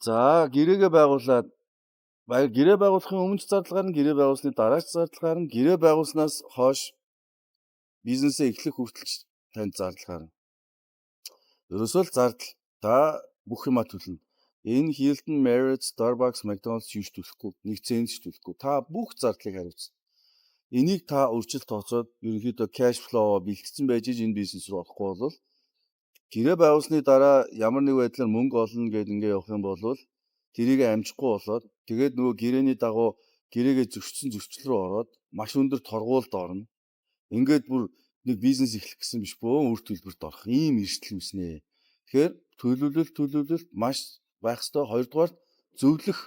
За гэрээгээ байгуулад гэрээ байгуулахын өмнө зардлага нь гэрээ байгуулсны дараач зардлага нь гэрээ байгуулснаас хойш бизнесээ эхлэх хүртэл танд зардлага. Ерөөсөө л зардал та бүх юма төлнө. Энэ Hilton, Marriott, Starbucks, McDonald's юуш төлөхгүй, нэг цент төлөхгүй. Та бүх зардлыг хариуцна. Энийг та өөрчилж тооцоод ерөнхийдөө cash flow бэлтгэсэн байж энэ бизнес руу орохгүй бол гэрээ байгуулсны дараа ямар нэг байдлаар мөнгө олно гэдээ ингээ явах юм бол тэрийг амжихгүй болоод тэгээд нөгөө гэрээний дагуу гэрээгээ зөрчсөн зөрчил рүү ороод маш өндөр торгуулд орно. Ингээд бүр нэг бизнес эхлэх гэсэн биш бөө үр төлбөрт орох ийм эрсдэл үүснэ. Тэгэхээр төлөвлөлт маш байх ёстой. Хоёрдугаар зөвлөх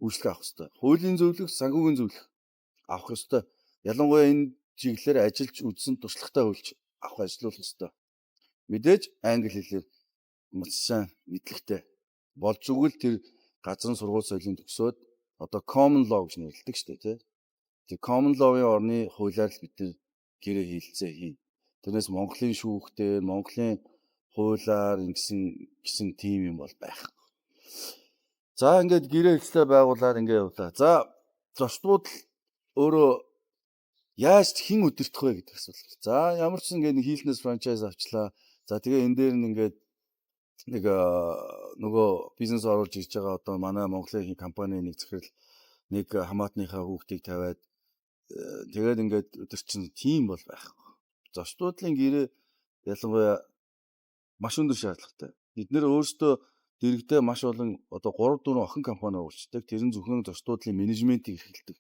үйлчлэг авах ёстой. Хуулийн зөвлөх, санхүүгийн зөвлөх авах ёстой. Ялангуяа энэ чиглэлээр ажиллаж үзсэн туршлагатай үйлч авах ажиллах ёстой. Мэдээж англи хэлээр маш сайн мэдлэгтэй болж өгвөл тэр газрын сургууль соёлын төгсөөд одоо common law гэж нэрлэдэг шүү дээ, тий. Тэр common law-ын орны хуулиар л бид нэр гэрээ хийлцээ хий. Тэрнээс Монголын шүүхтэй, Монголын хуулиар ингэсэн тим юм бол байх. За ингээд гэрээ эхлээ байгуулад ингээд явлаа. За зочдууд өөрөө яаж хэн өдөртөх вэ гэдэг асуулт. За ямар ч ингээд нэг хийлнээс франчайз авчлаа. За тэгээ энэ дээр ингээд нэг нөгөө бизнес оруулж ирж байгаа одоо манай Монголын компани нэг захирал нэг хамаатныхаа хүүхдийг тавиад тэгээд ингээд өдөрчин тим бол байх. Зочдуудлын гэрээ ялангуяа маш өндөр шаардлагатай. Бид нэр өөрсдөө дэрэгдээ маш олон одоо 3-4 охин компани өөрчдөг. Тэр нь зөвхөн зочдуудлын менежментийг эрхэлдэг.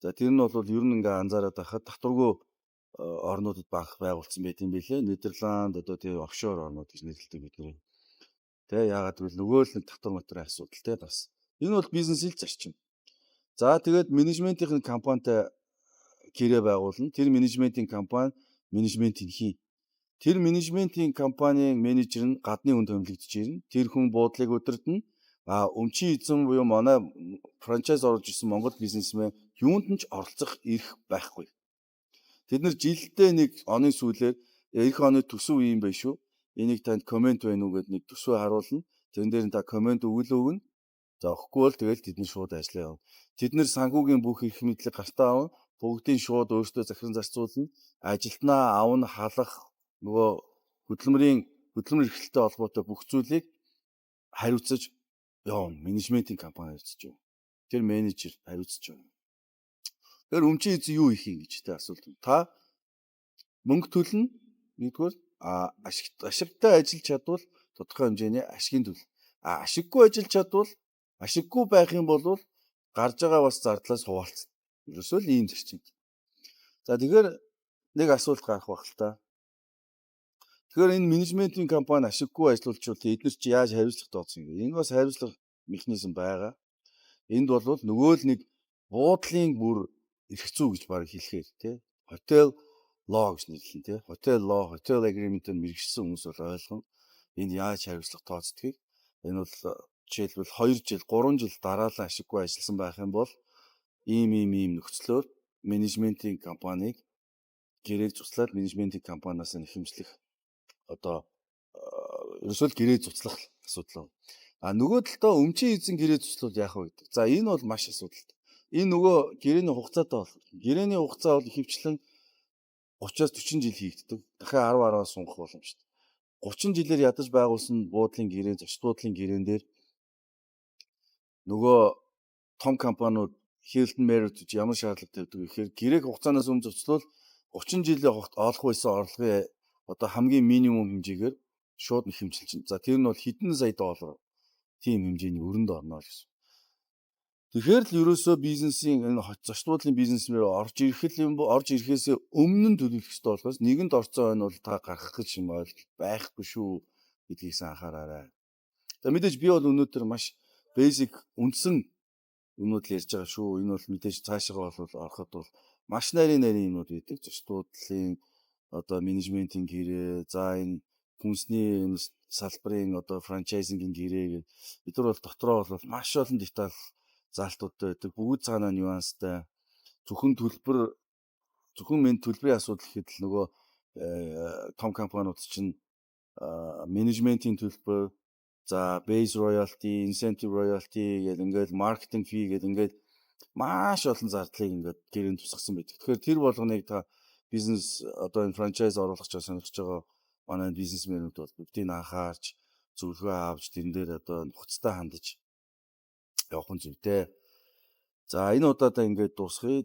За тэр нь бол ер нь ингээ анзаараад байхад татваргүй орнуудад байгуулсан байт юм билээ. Нидерланд одоо тийм офшор орнууд гэж нэрлэдэг бидний. Тэ яагаад гэвэл нөгөө л нэг татвар материалын асуудал те бас. Энэ бол бизнесийн зарчим. За тэгээд менежментийн компанитай гэрээ байгуулна. Тэр менежментийн компани менежментийг хий. Тэр менежментийн компанийн менежер нь гадны хүнд томилогдож ирнэ. Тэр хүн буудлыг удирдна. Өмчийн эзэн буюу манай франчайз оруулж ирсэн Монгол бизнесмен юунд нь ч оролцох эрх байхгүй. Тэд нар жилдээ нэг оны сүүлээр эх оны төсөв юм байна шүү. Энийг танд комент байна уу гэд нэг төсвөө харуулна. Тэрэн дээр нь та комент өгнө. За өгөхгүй бол тэгэл тэд нар шууд ажиллаа явна. Тэд нар санхүүгийн бүх эрх мэдлэг гартаа авна. Бүгдийг шууд өөрсдөө захиран зарцуулна. Ажилтнаа авна, халах нөгөө хөдөлмөр эрхлэлтэй холбоотой бүх зүйлийг хариуцаж явна. Менежментийн компани хариуцаж явна. Тэр менежер хариуцаж явна. Тэр өмчийн эзэн юу их юм гэж тэ асуулт. Та мөнгө төлнө. Нэгдүгээр ашигтай ажиллаж чадвал тодорхой хэмжээний ашигын төлөв. Ашиггүй ажиллаж чадвал ашиггүй байх юм бол гарч байгаа бас зардлаас хуваалцна. Ерөөсөө л ийм зарчим. За тэгэхээр нэг асуулт гарах байх л та. Тэгэхээр энэ менежментийн компани ашиггүй ажиллуулчихвал эдгээр чи яаж хариуцлага тооцсон юм бэ? Энэ бас хариуцлага механизм байгаа. Энд бол нөгөө л нэг буудлын бүр эрх зүй гэж баг хэлэхээр тий. Hotel law гэж нэрлэн тий. Hotel law, hotel agreement-ээр мэргэжсэн хүмүүс бол ойлгоно. Энд яаж хариуцлага тооцдгийг. Энэ бол жишээлбэл 2 жил, 3 жил дараалан ашиггүй ажилласан байх юм бол ийм нөхцлөөр менежментийн компанийг гэрээг цуцлаад менежментийн компаниас нэхэмжлэх одоо ерөөсөө гэрээ цуцлах асуудал. Нөгөө талдаа өмчийн эзэн гэрээ цуцлуул яах вэ гэдэг. За энэ бол маш асуудалтай. Энэ нөгөө гэрээний хугацаатай бол. Гэрээний хугацаа бол ихэвчлэн 30-аас 40 жил хийгддэг. Дахиад 10-10-аас сунгах боломжтой. 30 жилээр ядаж байгуулсан буудлын гэрээ, зочдлуудлын гэрээн дээр нөгөө том компаниуд Hilton, Marriott гэж ямар шаардлага тавьдаг вэ гэхээр гэрээг хугацаанаас өмнө зочлол 30 жилийн олох байсан орлогын одоо хамгийн минимум хэмжээгээр шууд нэхэмжилж байна. За тэр нь бол хэдэн сая доллар тийм хэмжээний өрөнд орно гэсэн. Тэгэхээр л ерөөсөө бизнесийн энэ зочдлуудлын бизнесмээр орж ирэхээс өмнө нь төлөвлөх ёстой болохоос нэгэнд орцоо байна бол та гарах гэж юм байхгүй шүү гэдгийгс анхаараарай. За мэдээж би бол өнөөдөр маш basic үндсэн юмнууд л ярьж байгаа шүү. Энэ бол мэдээж цаашаа бол ороход бол маш нарийн юмнууд байдаг. Зочдлуудлын одоо менежментийн гэрээ, за энэ хүнсний салбарын одоо франчайзингийн гэрээ гэдэг бид нар бол дотроо бол маш олон деталь заалтуудтай байдаг. Бүгд цаанаа нюанстай. Зөвхөн төлбөрийн асуудал гэхэд л нөгөө том компаниуд чинь менежментийн төлбөр, За base royalty, incentive royalty гэдэг ингээд marketing fee гэдэг ингээд маш олон зардлыг ингээд гэрээнд тусгасан байдаг. Тэгэхээр тэр болгоныг та бизнес одоо энэ франчайз оруулах гэж сонирхож байгаа манай бизнесмэнүүд бол бүгдийг анхаарч зөвлөгөө авч тэн дээр одоо нухацтай хандаж явах нь зүйтэй. За энэ удаадаа ингээд дуусгая.